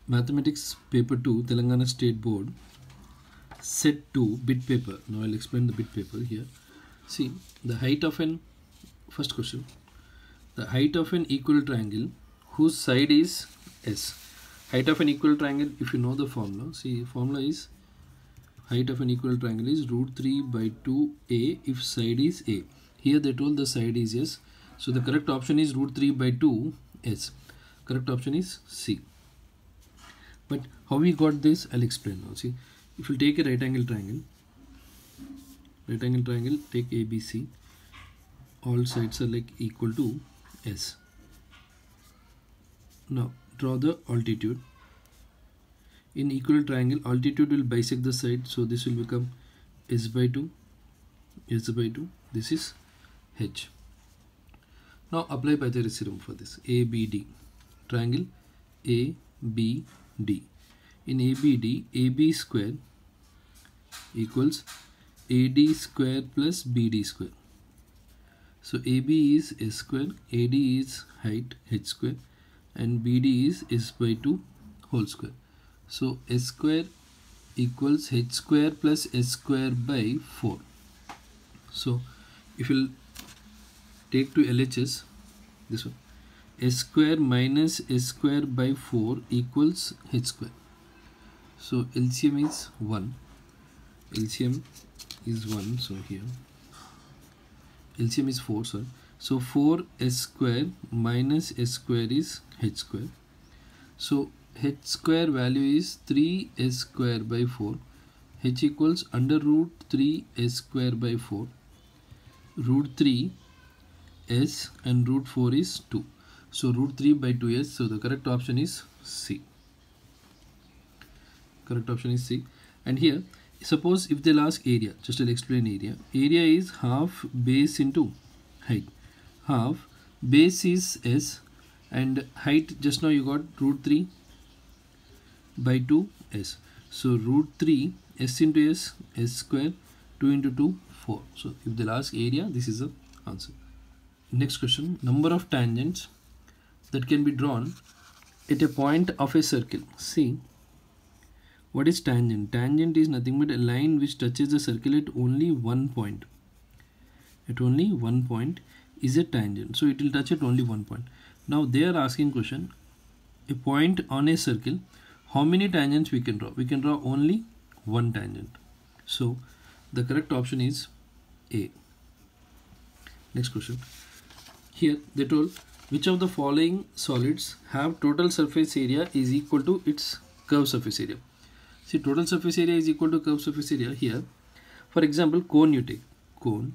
Mathematics paper 2, Telangana State Board, set 2, bit paper. Now I'll explain the bit paper here. See, the height of an, first question, the height of an equal triangle whose side is S. Height of an equal triangle, if you know the formula, see, formula is height of an equal triangle is root 3 by 2a if side is A. Here they told the side is S. So the correct option is root 3 by 2 S. Correct option is C. But how we got this, I'll explain now. See, if you take a right angle triangle, take ABC, all sides are like equal to S. Now draw the altitude. In equal triangle, altitude will bisect the side, so this will become S by 2, this is H. Now apply Pythagoras theorem for this. ABD, triangle ABD. In ABD, AB square equals AD square plus BD square. So AB is S square, AD is height H square, and BD is S by 2 whole square. So S square equals H square plus S square by 4. So if you take to LHS, this one, S square minus S square by 4 equals H square. So LCM is 1. LCM is 1. So here LCM is 4. Sorry. So 4 S square minus S square is H square. So H square value is 3 S square by 4. H equals under root 3 S square by 4. Root 3 S and root 4 is 2. So root 3 by 2S. So the correct option is C. Correct option is C. And here, suppose if they'll ask area, just I'll explain area. Area is half base into height. Half base is S and height just now you got root 3 by 2 S. So root 3 S into S, S square, 2 into 2, 4. So if they'll ask area, this is the answer. Next question, number of tangents that can be drawn at a point of a circle. See, what is tangent? Tangent is nothing but a line which touches the circle at only one point. At only one point is a tangent. So it will touch at only one point. Now they are asking question, a point on a circle, how many tangents we can draw? We can draw only one tangent. So the correct option is A. Next question. Here they told which of the following solids have total surface area is equal to its curved surface area. See, total surface area is equal to curved surface area. Here, for example, cone you take. Cone.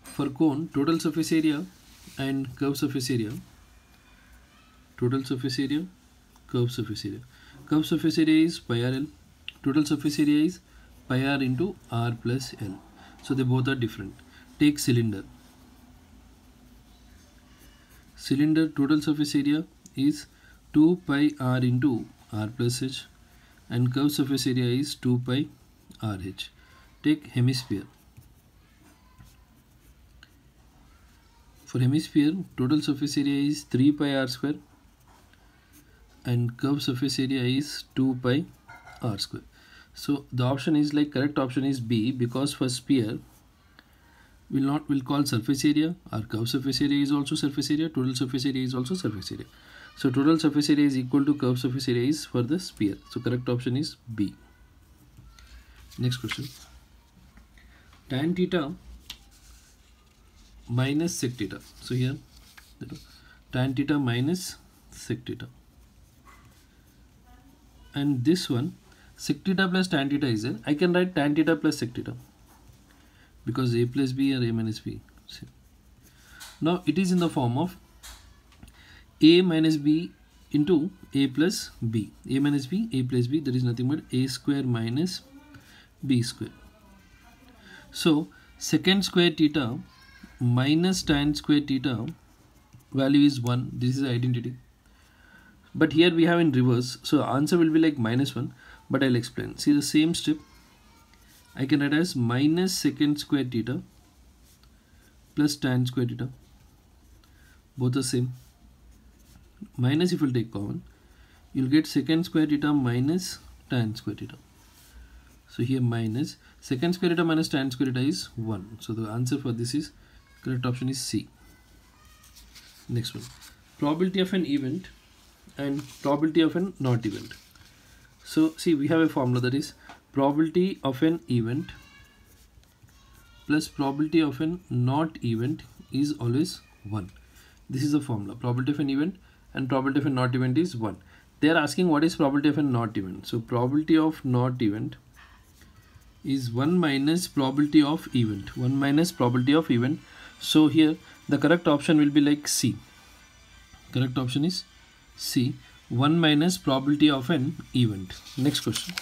For cone, total surface area and curved surface area. Total surface area, curved surface area. Curved surface area is pi r l. Total surface area is pi r into r plus l. So they both are different. Take cylinder. Cylinder total surface area is 2 pi r into r plus h and curved surface area is 2 pi r h. Take hemisphere. For hemisphere, total surface area is 3 pi r square and curved surface area is 2 pi r square. So the option is like correct option is B, because for sphere we'll call surface area, or curved surface area is also surface area, total surface area is also surface area. So total surface area is equal to curved surface area is for the sphere. So correct option is B. Next question. Tan theta minus sec theta. So here tan theta minus sec theta. And this one, sec theta plus tan theta is there. I can write tan theta plus sec theta, because A plus B or A minus B. See. Now it is in the form of A minus B into A plus B. A minus B, A plus B, that is nothing but A square minus B square. So secant square theta minus tan square theta value is 1. This is the identity. But here we have in reverse. So answer will be like minus 1. But I'll explain. See the same step. I can write as minus secant square theta plus tan square theta. Both are same. Minus if we'll take common. you'll get secant square theta minus tan square theta. So here minus secant square theta minus tan square theta is 1. So the answer for this is, correct option is C. Next one, probability of an event and probability of an not event. So see, we have a formula, that is probability of an event plus probability of an not event is always 1. This is the formula. Probability of an event and probability of a not event is 1. They are asking what is probability of a not event. So probability of not event is 1 minus probability of event. 1 minus probability of event. So here the correct option will be like C. Correct option is C. 1 minus probability of an event. Next question.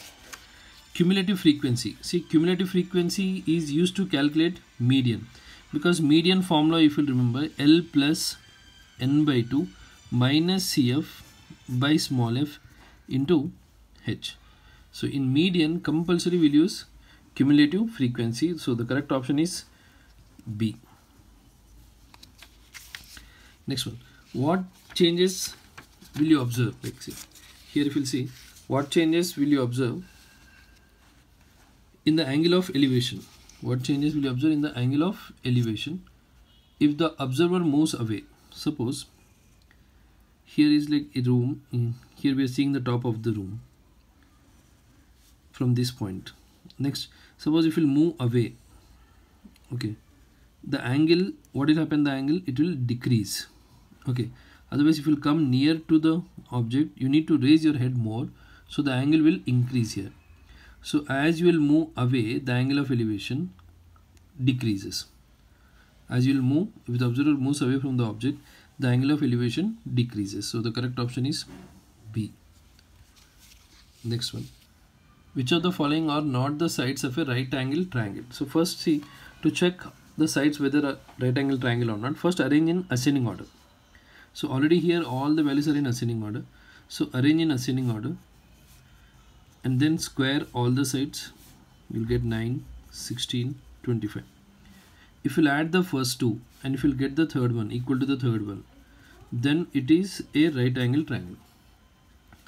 Cumulative frequency. See, cumulative frequency is used to calculate median, because median formula, if you remember, L plus N by 2 minus CF by small f into H. So in median compulsory we'll use cumulative frequency. So the correct option is B. Next one. What changes will you observe? Like, see, here if you'll see, what changes will you observe in the angle of elevation? What changes will you observe in the angle of elevation if the observer moves away? Suppose here is like a room. Here we are seeing the top of the room from this point. Next, suppose if you move away, okay, the angle, what will happen? The angle, it will decrease. Okay, otherwise if you come near to the object, you need to raise your head more, so the angle will increase here. So as you will move away, the angle of elevation decreases. As you will move, if the observer moves away from the object, the angle of elevation decreases. So the correct option is B. Next one. Which of the following are not the sides of a right angle triangle? So first, see, to check the sides whether a right angle triangle or not, first arrange in ascending order. So already here all the values are in ascending order. So arrange in ascending order and then square all the sides. You'll get 9, 16, 25. If you'll add the first two and if you'll get the third one equal to the third one, then it is a right angle triangle.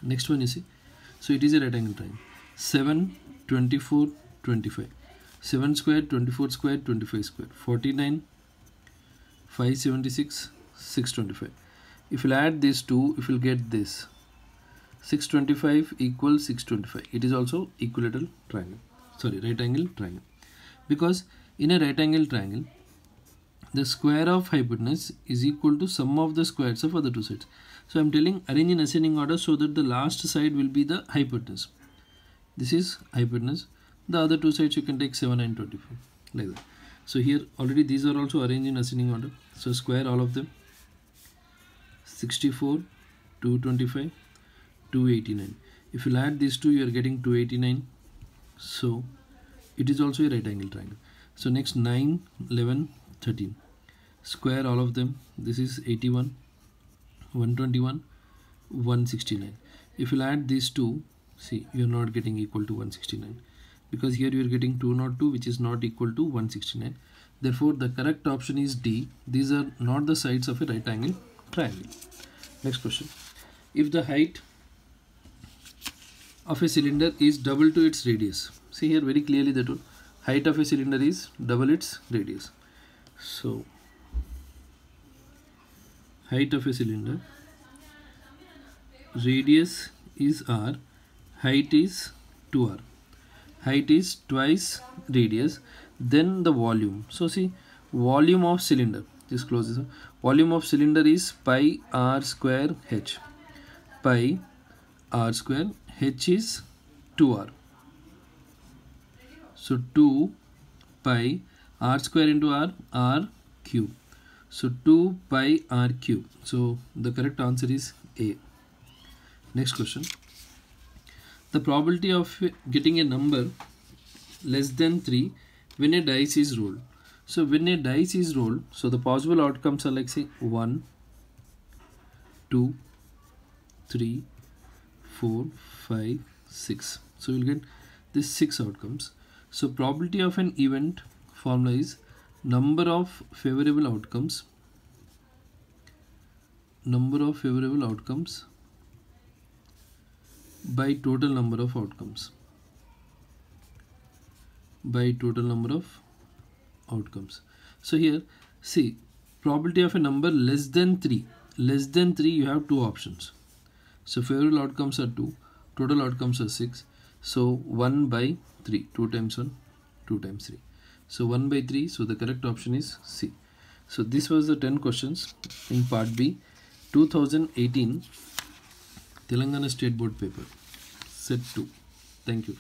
Next one, you see, so it is a right angle triangle. 7, 24, 25. 7 square, 24 square, 25 square, 49, 576, 625. If you'll add these two, if you'll get this 625 equals 625, it is also equilateral triangle, sorry, right angle triangle, because in a right angle triangle the square of hypotenuse is equal to sum of the squares of other two sides. So I am telling arrange in ascending order so that the last side will be the hypotenuse. This is hypotenuse. The other two sides you can take 7 and 24 like that. So here already these are also arranged in ascending order. So square all of them. 64, 225, 289. If you add these two, you are getting 289. So it is also a right angle triangle. So next 9, 11, 13. Square all of them. This is 81, 121, 169. If you add these two, see, you are not getting equal to 169, because here you are getting 202, which is not equal to 169. Therefore the correct option is D. These are not the sides of a right angle triangle. Next question. If the height of a cylinder is double to its radius, see here very clearly that height of a cylinder is double its radius. So height of a cylinder, radius is R, height is 2R, height is twice radius, then the volume. So see, volume of cylinder, just close this up. Volume of cylinder is pi r square h. Pi r square, h is 2r. So 2 pi r square into r cube. So 2 pi r cube. So the correct answer is A. Next question. The probability of getting a number less than 3 when a dice is rolled. So when a dice is rolled, so the possible outcomes are like, say, 1, 2, 3, 4, 5, 6. So we'll get this 6 outcomes. So probability of an event formula is number of favorable outcomes by total number of outcomes. By total number of outcomes. So here, see, probability of a number less than 3. Less than 3, you have two options. So favorable outcomes are 2, total outcomes are 6. So 1 by 3, 2 times 1, 2 times 3. So 1 by 3, so the correct option is C. So this was the 10 questions in part B, 2018 Telangana State Board paper, set 2. Thank you.